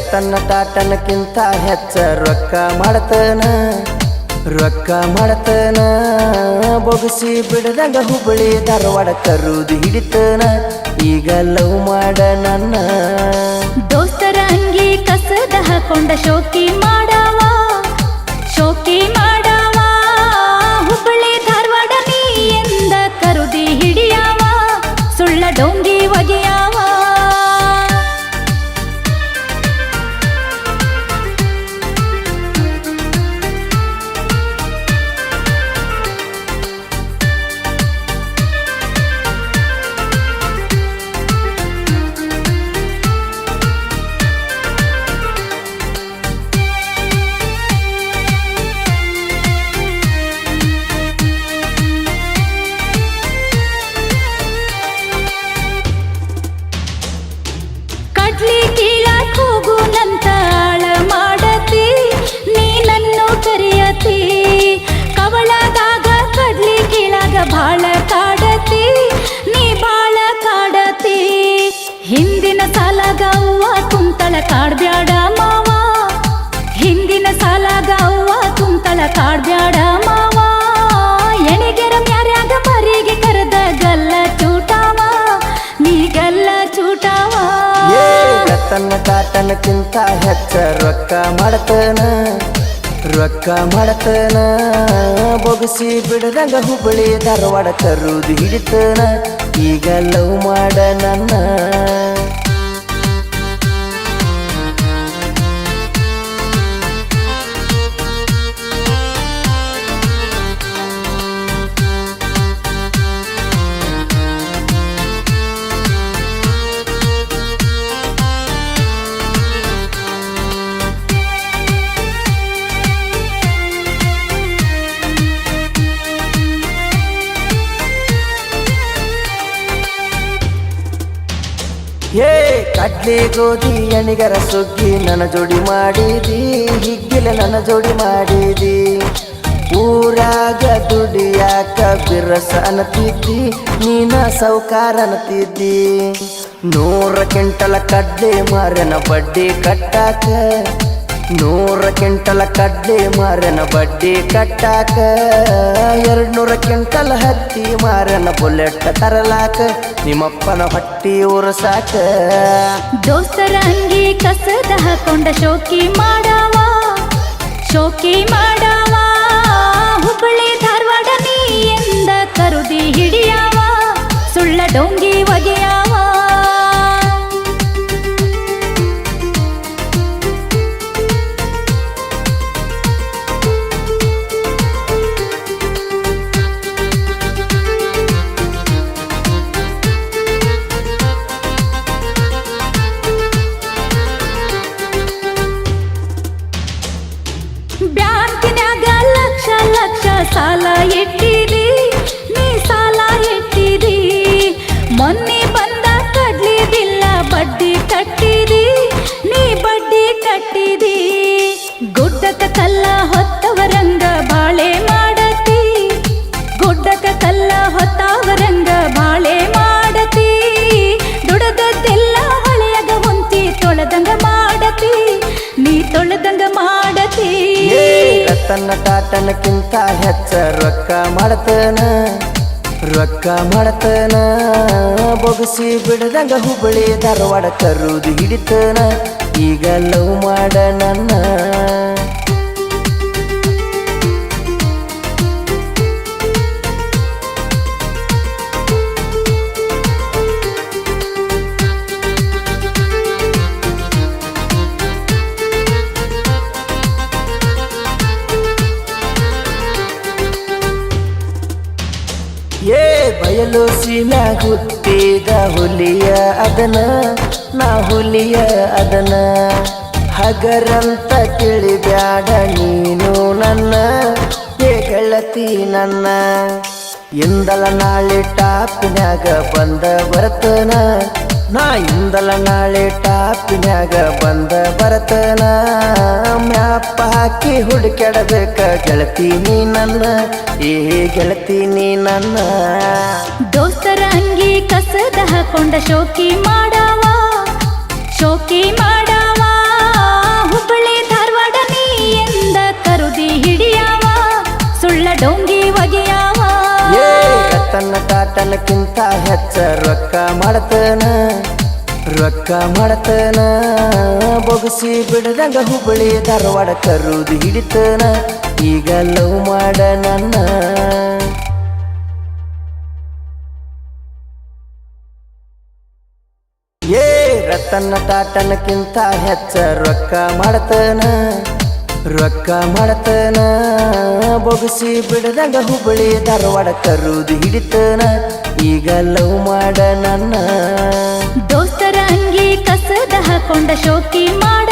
ರತನ ಟಾಟನಕ್ಕಿಂತ ಹೆಚ್ಚ ರೊಕ್ಕ ಮಾಡ್ತನ ಬೊಗಸಿ ಬಿಡದಂಗ ಹುಬ್ಬಳ್ಳಿ ಧಾರವಾಡ ಕರುದು ಹಿಡಿತನ ಈಗ ಲವ್ ಮಾಡ ನನ್ನ ದೋಸ್ತರ ಅಂಗಿ ಕಸದ ಹಾಕೊಂಡ ಶೋಕಿ ಮಾಡವ ಹುಬ್ಬಳ್ಳಿ ಧಾರವಾಡ ನೀ ಎಂದ ಕರುದಿ ಹಿಡಿಯವ ಸುಳ್ಳ ಡೊಂಗಿ ಒಗೆಯವ ಹೋಗುನಂತಾಳ ಮಾಡತಿ ನೀನನ್ನು ಕರೆಯತಿ ಕವಳದಾಗ ಕಡ್ಲಿ ಕೀಳಾಗ ಬಾಳ ಕಾಡತಿ ನೀ ಬಾಳ ಕಾಡತಿ ಹಿಂದಿನ ಸಾಲಾಗ ಅವ್ವ ಕುಂತಳ ಕಾಡ್ಬ್ಯಾಡ ಮಾವ ಹಿಂದಿನ ಸಾಲಾಗ ಅವ್ವ ಕುಂತಳ ಕಾಡ್ಬ್ಯಾಡ ಮಾವ ಎಣಿಗೆರ ಮ್ಯಾರ್ಯಾಗ ಮರಿಗೆ ಕರೆದ ಗಲ್ಲ ಚೂಟಾವ ನೀ ಗಲ್ಲ ಚೂಟಾವ ರತನ ಟಾಟನಕ್ಕಿಂತ ಹೆಚ್ಚ ರೊಕ್ಕ ಮಾಡ್ತನ ಬೊಗಸಿ ಬಿಡದಂಗ ಹುಬ್ಬಳ್ಳಿ ಧಾರವಾಡ ಕರುದು ಹಿಡಿತನ ಈಗ ಲವ್ ಮಾಡ ನನ್ನ ಕಡ್ಲಿ ಗೋಧಿ ಎಣಿಗರ ಸುಗ್ಗಿ ನನ್ನ ಜೋಡಿ ಮಾಡಿದಿ ಹಿಗ್ಗಿಲ ನನ್ನ ಜೋಡಿ ಮಾಡಿದಿ ಊರಾಗ ದುಡಿಯಾಕ ಬಿರಸ ಅನ್ನತಿದ್ದಿ ನೀನ ಸೌಕಾರ ಅನ್ನತಿದ್ದಿ 100 ಕ್ವಿಂಟಲ ಕಡ್ಲಿ ಮಾರನ ಬಡ್ಡಿ ಕಟ್ಟಾಕ 100 ಕ್ವಿಂಟಲ ಕಡ್ಲಿ ಮಾರನ ಬಡ್ಡಿ ಕಟ್ಟಾಕ 200 ಕ್ವಿಂಟಲ್ ಹತ್ತಿ ಮಾರನ ಬುಲೆಟ್ ತರಲಾಕ ನಿಮ್ಮಪ್ಪನ ಹೊಟ್ಟಿ ಉರಸಾಕ ದೋಸ್ತರ ಅಂಗಿ ಕಸದ ಹಾಕೊಂಡ ಶೋಕಿ ಮಾಡವ ಹುಬ್ಬಳ್ಳಿ ಧಾರವಾಡ ನೀ ಎಂದ ಕರುದಿ ಹಿಡಿಯವ ಸುಳ್ಳ ಡೊಂಗಿ ಒಗೆಯವ ಬ್ಯಾಂಕಿನ್ಯಾಗ ಲಕ್ಷ ಸಾಲ ಇಟ್ಟಿದಿ ನೀ ಸಾಲ ಇಟ್ಟಿದಿ ಮೊನ್ನೆ ಬಂದ ಕಡ್ಲಿದಿಲ್ಲ ಬಡ್ಡಿ ಕಟ್ಟಿದಿ ನೀ ಬಡ್ಡಿ ಕಟ್ಟಿದಿ ಗುಡ್ಡಕ ಕಲ್ಲ ಹೊತ್ತವರಂಗ ಬಾಳೆ ಮಾಡತಿ ಗುಡ್ಡಕ ಕಲ್ಲ ಹೊತ್ತವರಂಗ ಬಾಳೆ ಮಾಡತಿ ದುಡದದ್ದೆಲ್ಲ ಹೊಳೆಯಾಗ ಹೊಂತಿ ತೊಳೆದಂಗ ಮಾಡತಿ ನೀ ತೊಳೆದಂಗ ಮಾಡತಿ ರತನ ಟಾಟನಕ್ಕಿಂತ ಹೆಚ್ಚ ರೊಕ್ಕ ಮಾಡ್ತನ ಬೊಗಸಿ ಬಿಡದಂಗ ಹುಬ್ಬಳ್ಳಿ ಧಾರವಾಡ ಕರುದು ಹಿಡಿತನ ಈಗ ಲವ್ ಮಾಡ ನನ್ನ ಬಯಲು ಸೀಮ್ಯಾಗ ಹುಟ್ಟಿದ ಹುಲಿಯ ಅದನ ಹಗರಂತ ತಿಳಿಬ್ಯಾಡ ನೀನು ನನ್ನ ಗೆಳತಿ ನನ್ನ ಇಂದಲ ನಾಳೆ ಟಾಪಿನ್ಯಾಗ ಬಂದ ಬರ್ತನ ನಾ ಇಂದಲ ನಾಳೆ ಟಾಪಿನ್ಯಾಗ ಬಂದ ಬರ್ತನ ಮ್ಯಾಪ ಹಾಕಿ ಹುಡುಕ್ಯಾಡಬೇಕ ಗೆಳತಿ ನೀ ನನ್ನ ಗೆಳತಿ ನೀ ನನ್ನ ದೋಸ್ತರ ಅಂಗಿ ಕಸದ ಹಾಕೊಂಡ ಶೋಕಿ ಮಾಡವ ಸೌದಿ ಹಿಡಿಯಾವ ಸುಳ್ಳ ಡೊಂಗಿ ಒಗಿಯಾವ ಏ ರತನ ಟಾಟನಕ್ಕಿಂತ ಹೆಚ್ಚ ರೊಕ್ಕ ಮಾಡತನ ಬೊಗಸಿ ಬಿಡದಂಗ ಹುಬ್ಬಳ್ಳಿ ಧಾರವಾಡ ಕರುದು ಹಿಡಿತನ ಈಗ ಲವ್ ಮಾಡ ನನ್ನ ಏ ರತನ ಟಾಟನಕ್ಕಿಂತ ಹೆಚ್ಚ ರೊಕ್ಕ ಮಾಡತನ ಬೊಗಸಿ ಬಿಡದಂಗ ಹುಬ್ಬಳ್ಳಿ ಧಾರವಾಡ ಕರುದು ಹಿಡಿತನ ಈಗ ಲವ್ ಮಾಡ ನನ್ನ ದೋಸ್ತರ ಅಂಗಿ ಕಸದ ಹಾಕೊಂಡ ಶೋಕಿ ಮಾಡ